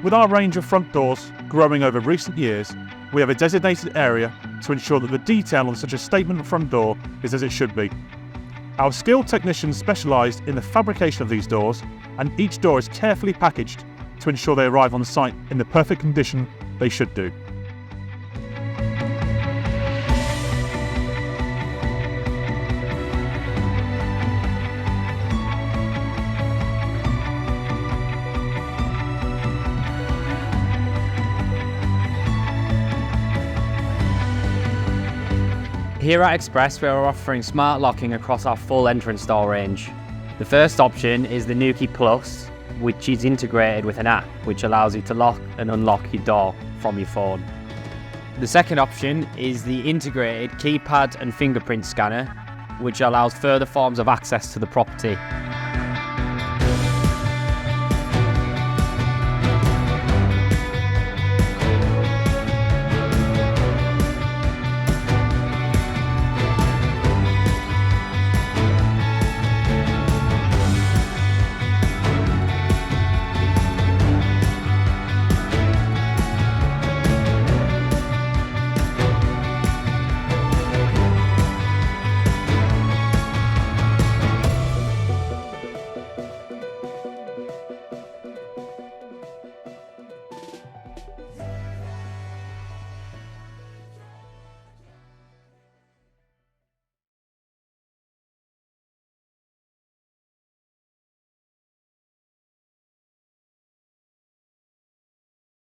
With our range of front doors growing over recent years, we have a designated area to ensure that the detail on such a statement front door is as it should be. Our skilled technicians specialise in the fabrication of these doors, and each door is carefully packaged to ensure they arrive on site in the perfect condition they should do. Here at Express, we are offering smart locking across our full entrance door range. The first option is the Nuki Plus, which is integrated with an app which allows you to lock and unlock your door from your phone. The second option is the integrated keypad and fingerprint scanner, which allows further forms of access to the property.